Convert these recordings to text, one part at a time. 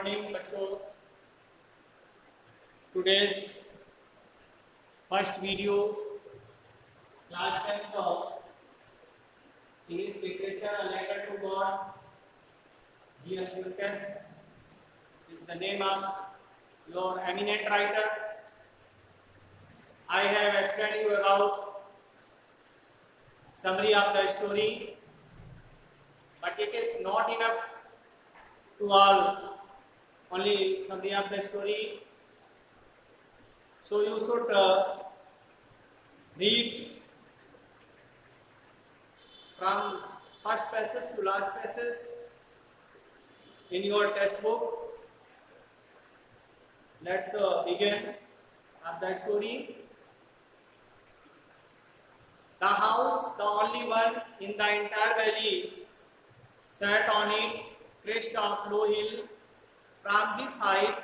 Morning बच्चों, today's first video class 10 का English literature a letter to God dear Lucas is the name of your eminent writer. I have explained you about summary of the story, but it is not enough to all only summary of the story. So you should read from first passage to last passage in your textbook. Let's begin of the story. The house, the only one in the entire valley, sat on it, crest of low hill. From this height,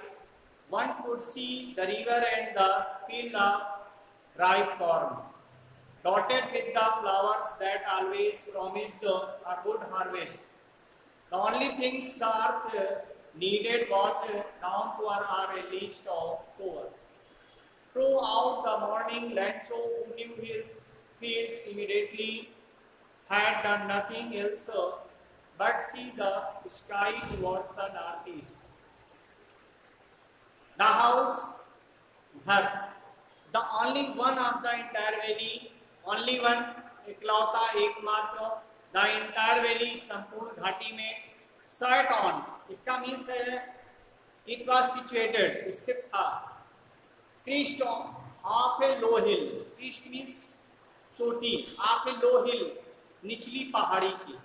one could see the river and the field of ripe corn, dotted with the flowers that always promised a good harvest. The only things the earth needed was downpour or a least of sower. Throughout the morning, Lancho, who knew his fields immediately, had done nothing else but see the sky towards the northeast. The house, घर, the only one of the entire valley, only one, इकलौता एकमात्र, the entire valley, संपूर्ण घाटी में, sat on, इसका means है, it was situated, स्थित था, crest of a low hill, crest means चोटी, of a low hill, निचली पहाड़ी की.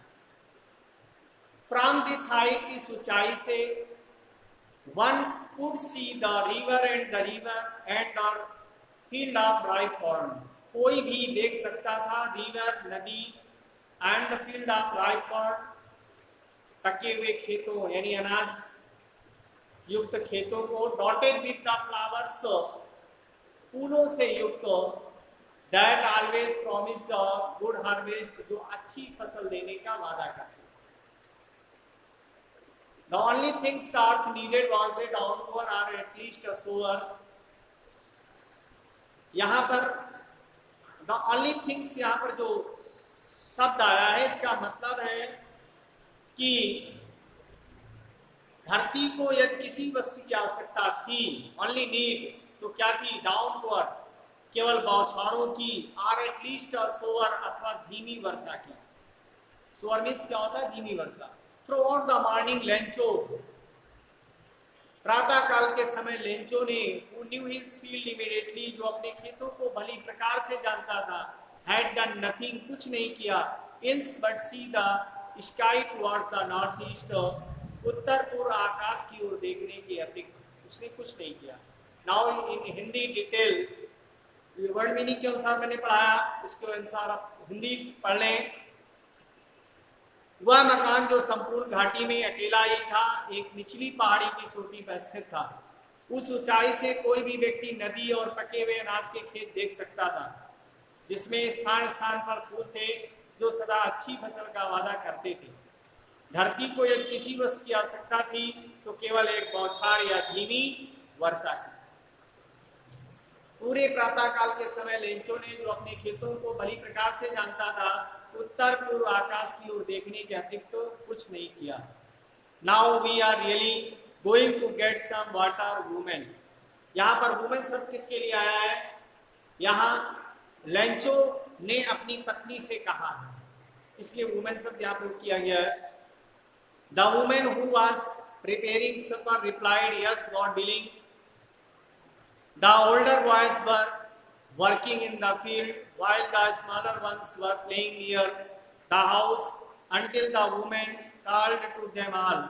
From this height, इस ऊंचाई से, one could see the river and the field of ripe corn. कोई भी देख सकता था रिवर, नदी and the field of ripe corn, पके हुए खेतों यानी अनाज युक्त खेतों को, डॉटेड विद द फ्लावर्स, फूलों से युक्त, that always promised a good harvest, जो अच्छी फसल देने का वादा करते. The only things the earth needed was a downpour or at least a sower. यहाँ पर the only things, यहाँ पर जो शब्द आया है इसका मतलब है कि धरती को यदि किसी वस्तु की आवश्यकता थी, only need, तो क्या थी? डाउनपोर, केवल बौछारों की, और एट लीस्ट अ सोअर, अथवा धीमी वर्षा की. सोअर मीन्स क्या होता है? धीमी वर्षा. Throughout the morning, लेंचो, प्रातः काल के समय लेंचो ने, who knew his field immediately, जो अपने खेतों को भली प्रकार से जानता था, had done nothing, कुछ नहीं किया, else but see the sky towards the northeast, उत्तर पूर्व आकाश की ओर देखने के अतिरिक्त उसने कुछ नहीं किया. Now in Hindi detail word meaning के अनुसार मैंने पढ़ाया, इसके अनुसार आप हिंदी पढ़ लें. वह मकान जो संपूर्ण घाटी में अकेला ही था, एक निचली पहाड़ी की चोटी पर स्थित था. उस ऊंचाई से कोई भी व्यक्ति नदी और पके हुए अनाज के खेत देख सकता था, जिसमें स्थान स्थान पर फूल थे जो सदा अच्छी फसल का वादा करते थे. धरती को यदि किसी वस्तु की आवश्यकता थी तो केवल एक बौछार या धीमी वर्षा की. पूरे प्रातः काल के समय लेंचो ने, जो अपने खेतों को भली प्रकार से जानता था, उत्तर पूर्व आकाश की ओर देखने के अतिरिक्त तो कुछ नहीं किया. Now we are really going to get some water women. यहाँ पर वुमेन शब्द किसके लिए आया है? यहाँ लेंचो ने अपनी पत्नी से कहा है, इसलिए वुमेन शब्द यहाँ पर किया गया है. The women who was preparing supper replied, yes God willing. The older boys were working in the field while the smaller ones were playing near the house, until the woman called to them all,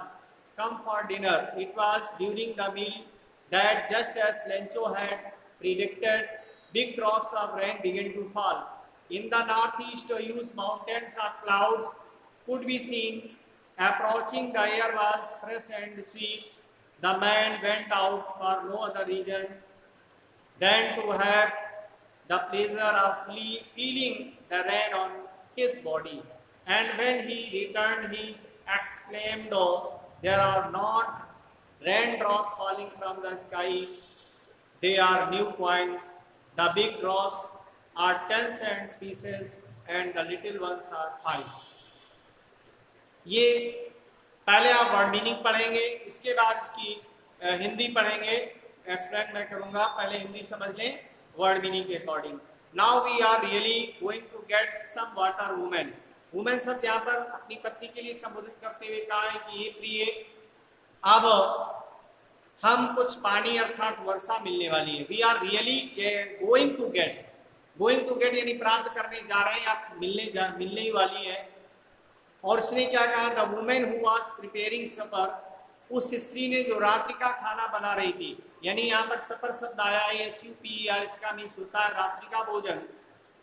come for dinner. It was during the meal that, just as Lencho had predicted, big drops of rain began to fall. In the northeast, huge mountains of clouds could be seen approaching. The air was fresh and sweet. The man went out for no other reason than to have the pleasure of feeling the rain on his body. And when he returned, he exclaimed, "Oh, there are not Rain drops falling from the sky, they are new coins. The big drops are 10 cents pieces and the little ones are 5. ये पहले आप word meaning पढ़ेंगे, इसके बाद इसकी हिंदी पढ़ेंगे, explain मैं करूंगा। पहले हिंदी समझ लें वर्ड मीनिंग के according. Now we are really going to get some water women. Women शब्द यहाँ पर अपनी पत्नी के लिए संबोधित करते हुए कहा है कि ये प्रिय, अब हम कुछ पानी अर्थात वर्षा मिलने वाली है। We are really going to get यानी प्राप्त करने जा रहे हैं या मिलने ही वाली है। और उसने क्या कहा, the women who was preparing supper, उस स्त्री ने जो रात्रि का खाना बना रही थी, यानी यहाँ पर सपर शब्द आया है SUPER, इसका मीन्स होता है रात्रि का भोजन।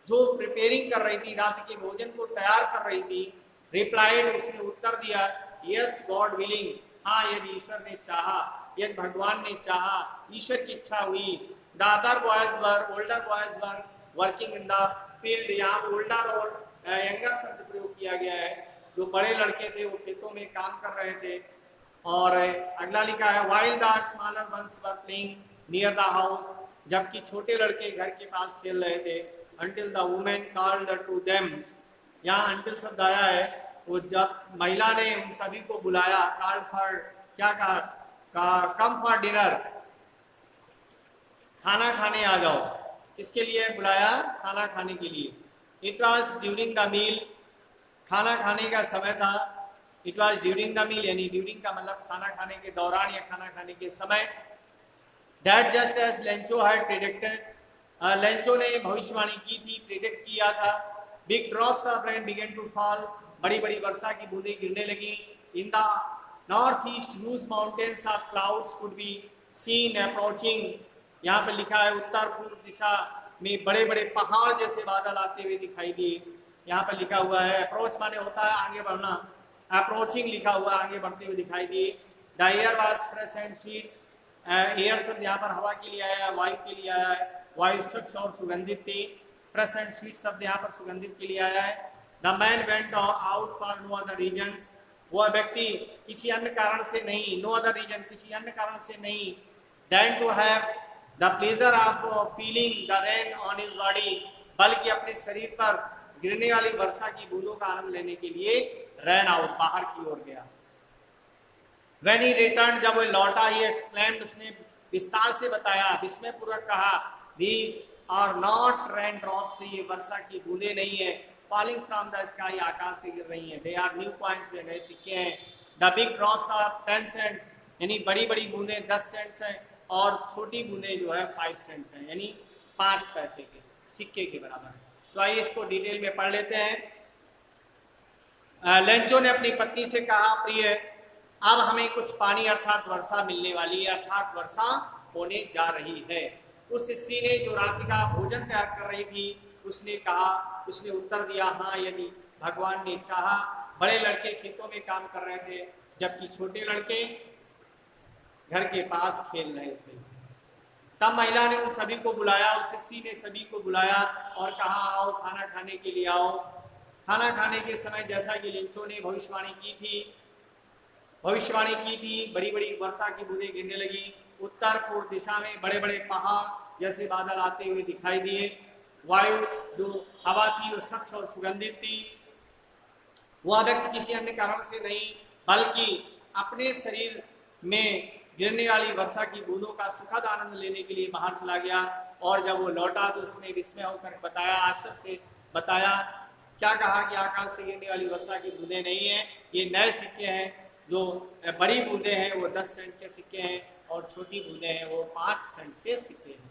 जो प्रिपेयरिंग कर रही थी, रात्रि के भोजन को तैयार कर रही थी, रिप्लाइड, उसने उत्तर दिया, यस गॉड विलिंग, हाँ यदि ईश्वर ने चाहा, यदि भगवान ने चाहा, ईश्वर की इच्छा हुई। The other older boys were working in the field, यहाँ ओल्डर और यंगर शब्द प्रयोग किया गया है। जो बड़े लड़के थे वो खेतों में काम कर रहे थे। और अगला लिखा है, while the smaller ones were playing near the house, जबकि छोटे लड़के घर के पास खेल रहे थे। Until the women called to them, यहाँ अंटिल शब्द आया है, वो जब महिला ने उन सभी को बुलाया, कॉल्ड फॉर, क्या कहा, कम फॉर डिनर, खाना खाने आ जाओ। किसके लिए बुलाया? खाना खाने के लिए। It was during the meal, खाना खाने का समय था। It was during the meal यानी ड्यूरिंग का मतलब खाना खाने के दौरान या खाना खाने के समय। That just as Lencho had predicted, Lencho ने भविष्यवाणी की थी, प्रेडिक्ट किया था। Big drops of rain began to fall, बड़ी बड़ी वर्षा की बूंदें गिरने लगी। In the north east huge mountains of clouds could be seen approaching, यहाँ पे लिखा है उत्तर पूर्व दिशा में बड़े बड़े पहाड़ जैसे बादल आते हुए दिखाई दिए। यहाँ पर लिखा हुआ है, अप्रोच माने होता है आगे बढ़ना, अप्रोचिंग लिखा हुआ आगे बढ़ते हुए दिखाई दिए। The air was fresh and sweet, air शब्द यहाँ पर हवा के लिए आया है, वायु के लिए आया है, वायु स्वच्छ और सुगंधित थी। फ्रेश एंड स्वीट शब्द यहाँ पर सुगंधित के लिए आया है। The man went out for no other reason, वह व्यक्ति किसी अन्य कारण से नहीं, नो अदर रीजन किसी अन्य कारण से नहीं, than to have the pleasure of feeling the rain on his body, बल्कि अपने शरीर पर गिरने वाली वर्षा की बूंदों का आनंद लेने के लिए रैन आउट, बाहर की ओर गया। When he returned, जब वो लौटा, he exclaimed, उसने विस्तार से बताया, विस्मय पूर्वक कहा, these are not rain drops, ये वर्षा की बूंदें नहीं है, falling from the sky, आकाश से गिर रही हैं, they are new coins, वे नए सिक्के हैं। The big drops are 10 cents, यानी बड़ी बड़ी बूंदें 10 सेंट्स हैं, और छोटी बूंदें जो है 5 सेंट्स हैं, यानी 5 पैसे के सिक्के के बराबर। तो आइए इसको डिटेल में पढ़ लेते हैं। लेंचो ने अपनी पत्नी से कहा, प्रिय, अब हमें कुछ पानी अर्थात वर्षा मिलने वाली है, अर्थात वर्षा होने जा रही है। उस स्त्री ने जो रात्रि का भोजन तैयार कर रही थी, उसने कहा, उसने उत्तर दिया, हाँ यदि भगवान ने चाहा। बड़े लड़के खेतों में काम कर रहे थे, जबकि छोटे लड़के घर के पास खेल रहे थे। तब महिला ने उन सभी को बुलाया, उस स्त्री ने सभी को बुलाया और कहा, आओ खाना खाने के लिए आओ। खाना खाने के समय जैसा कि लेंचो ने भविष्यवाणी की थी, बड़ी बड़ी वर्षा की बूंदें गिरने लगी। उत्तर पूर्व दिशा में बड़े बड़े पहाड़ जैसे बादल आते हुए दिखाई दिए। वायु जो हवा थी वो स्वच्छ और सुगंधित थी। वह व्यक्ति किसी अन्य कारण से नहीं, बल्कि अपने शरीर में गिरने वाली वर्षा की बूंदों का सुखद आनंद लेने के लिए बाहर चला गया। और जब वो लौटा तो उसने विस्मय होकर बताया, आश्चर्य से बताया, क्या कहा कि आकाश से गिरने वाली वर्षा की बूंदें नहीं है, ये नए सिक्के हैं। जो बड़ी बूंदें हैं वो 10 सेंट के सिक्के हैं और छोटी बूंदें हैं वो 5 सेंट के सिक्के हैं।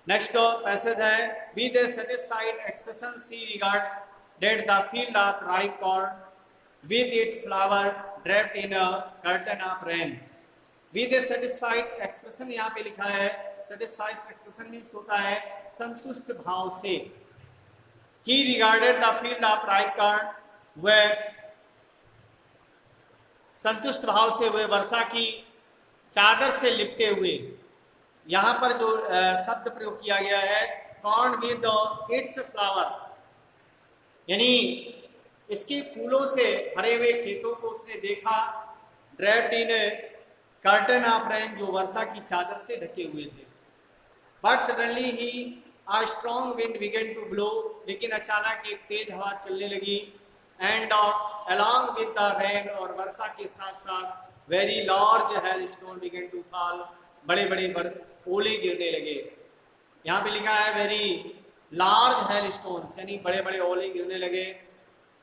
नेक्स्ट पैसेज है, with A satisfied expression she regarded the field of ripe corn with its flower draped in a curtain of rain. With A satisfied expression यहाँ पे लिखा है, सेटिस्फाइड एक्सप्रेशन मीन्स होता है संतुष्ट भाव से। He regarded the field of ripe corn, वह संतुष्ट भाव से वह वर्षा की चादर से लिपटे हुए। यहाँ पर जो शब्द प्रयोग किया गया है, कॉर्न विद इट्स फ्लावर, यानी इसके फूलों से भरे हुए खेतों को उसने देखा। Draped in curtain of rain, जो वर्षा की चादर से ढके हुए थे। बट सडनली ही a strong wind began to blow, लेकिन अचानक एक तेज हवा चलने लगी। And along with the rain, और वर्षा के साथ साथ very large hail stone began to fall, बड़े बड़े ओले गिरने लगे। यहाँ पे लिखा है वेरी लार्ज हेल स्टोन्स, यानी बड़े बड़े ओले गिरने लगे।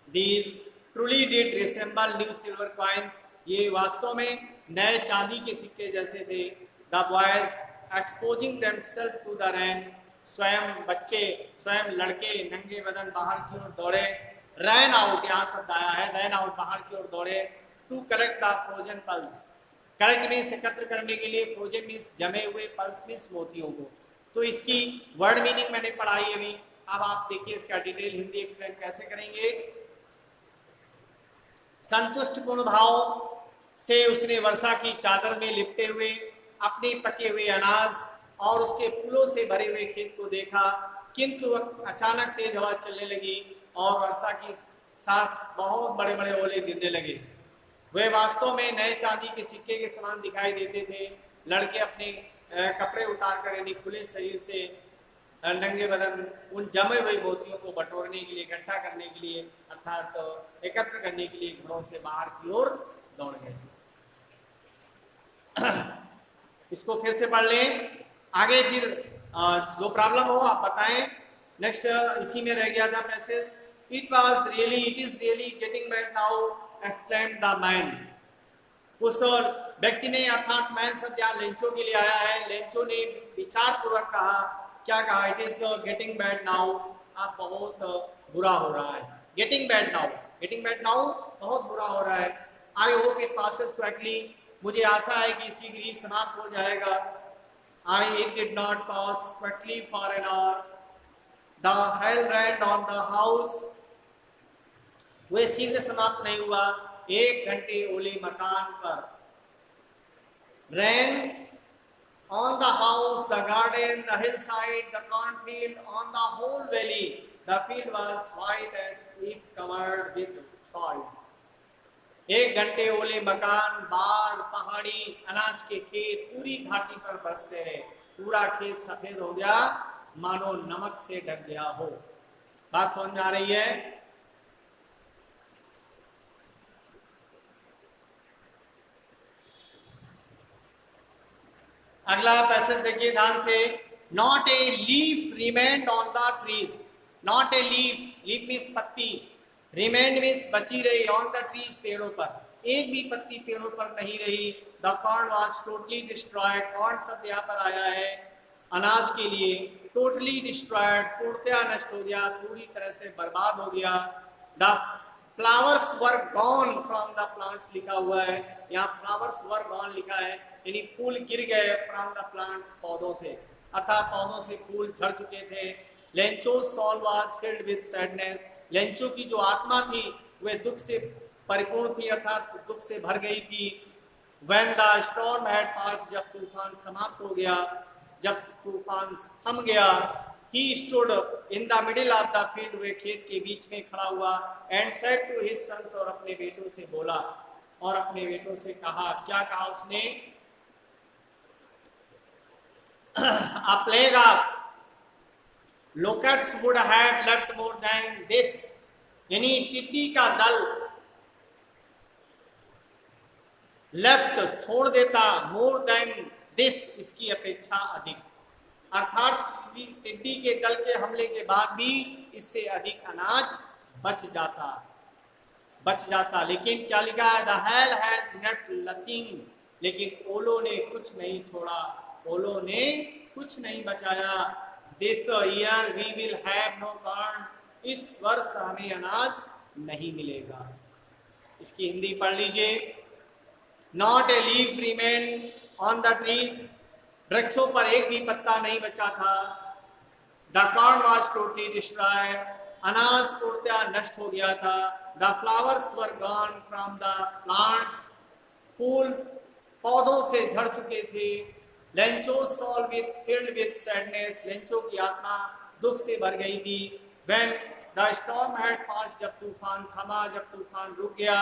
These truly did resemble new silver coins, ये वास्तव में नए चांदी के सिक्के जैसे थे। The boys exposing themselves to the rain, स्वयं बच्चे, स्वयं लड़के नंगे बदन बाहर की ओर दौड़े। रैन आउट, यहाँ शब्द आया है, रैन आउट, बाहर की ओर दौड़े। To collect the frozen pearls, collect means एकत्र करने के लिए, फ्रोजन मीन्स जमे हुए, पल्स मीन्स मोतियों को। तो इसकी वर्ड मीनिंग मैंने पढ़ाई अभी, अब आप देखिए इसका डिटेल हिंदी एक्सप्लेन कैसे करेंगे। संतुष्ट पूर्ण भाव से उसने वर्षा की चादर में लिपटे हुए अपने पके हुए अनाज और उसके फूलों से भरे हुए खेत को देखा, किंतु अचानक तेज हवा चलने लगी और वर्षा की सांस बहुत बड़े बड़े ओले गिरने लगे। वे वास्तव में नए चांदी के सिक्के के समान दिखाई देते थे। लड़के अपने कपड़े उतार कर, यानी खुले शरीर से नंगे बदन, उन जमे हुए मोतियों को बटोरने के लिए, इकट्ठा करने के लिए, अर्थात एकत्र करने के लिए घरों से बाहर की ओर दौड़ गए। इसको फिर से पढ़ लें, आगे फिर जो प्रॉब्लम हो आप बताएं। नेक्स्ट इसी में रह गया था passage. It is really getting bad now, exclaimed the man. उस व्यक्ति ने, अर्थात मैन शब्द यहाँ लेंचो के लिए आया है, लेंचो ने विचार पूर्वक कहा, क्या कहा? It is getting bad now, अब बहुत बुरा हो रहा है। Getting bad now, getting bad now, बहुत बुरा हो रहा है। I hope it passes quickly, मुझे आशा है कि शीघ्र ही समाप्त हो जाएगा। I it did not pass quickly for an hour, the hail ran on the house, वे शीघ्र समाप्त नहीं हुआ, 1 घंटे ओले मकान पर। Rain on the house, the garden, the hillside, the cornfield, on the whole valley, the field was white as if covered with soil. 1 घंटे ओले मकान, बाग, पहाड़ी, अनाज के खेत पूरी घाटी पर बरसते रहे। पूरा खेत सफेद हो गया, मानो नमक से ढक गया हो। बात समझ में आ रही है? अगला पैसेज देखिए ध्यान से। Not a leaf remained on the trees, not a leaf, leaf means पत्ती, रिमेन्ड मीन्स बची रही, ऑन द ट्रीज, पेड़ों पर, एक भी पत्ती पेड़ों पर नहीं रही। The corn was totally destroyed, corn शब्द यहाँ पर आया है अनाज के लिए। टोटली डिस्ट्रॉयड, पूर्णतया नष्ट हो गया, पूरी तरह से बर्बाद हो गया। The flowers were gone from the plants लिखा हुआ है, यहाँ फ्लावर्स वर गॉन लिखा है, यानी फूल गिर गए फ्रॉम द प्लांट्स, पौधों से, अर्थात पौधों से फूल झड़ चुके थे। Lencho soul was filled with sadness, Lencho की जो आत्मा थी वह दुख से परिपूर्ण थी, अर्थात दुख से भर गई थी। When the storm had pass, जब तूफान समाप्त हो गया, जब तूफान थम गया। He stood in the middle of the field, वे खेत के बीच में खड़ा हुआ। And said to his sons, और अपने बेटों से बोला, और अपने बेटों से कहा, क्या कहा उसने? A plague of locusts would have left more than this, यानी टिड्डी का दल लेफ्ट, छोड़ देता, मोर देन दिस, इसकी अपेक्षा अधिक, अर्थात टिड्डी के दल के हमले के बाद भी इससे अधिक अनाज बच जाता। लेकिन क्या लिखा है? The hell has net nothing, लेकिन ओलों ने कुछ नहीं छोड़ा, ओलों ने कुछ नहीं बचाया। This year we will have no corn, इस वर्ष हमें अनाज नहीं मिलेगा। इसकी हिंदी पढ़ लीजिए। Not a leaf remain on the trees, वृक्षों पर एक भी पत्ता नहीं बचा था। The corn was totally destroyed, अनाज पूर्णतया नष्ट हो गया था। The flowers were gone from the plants, फूल पौधों से झड़ चुके थे। Lencho soul with filled with sadness, Lencho की आत्मा दुख से भर गई थी। When the storm had pass, जब तूफान थमा, जब तूफान रुक गया।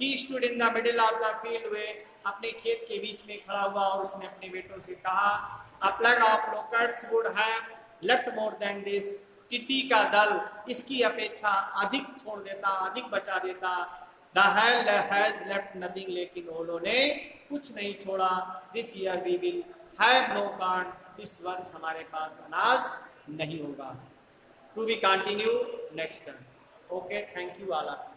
He stood in the middle of the field, वे अपने खेत के बीच में खड़ा हुआ और उसने अपने बेटों से कहा, A flood of locusts would have left more than this. टिड्डी का दल इसकी अपेक्षा अधिक छोड़ देता, अधिक बचा देता। The hail has left nothing, लेकिन ओलों ने कुछ नहीं छोड़ा। This year we will have no corn. इस वर्ष हमारे पास अनाज नहीं होगा। To be continue next time. Okay, thank you all.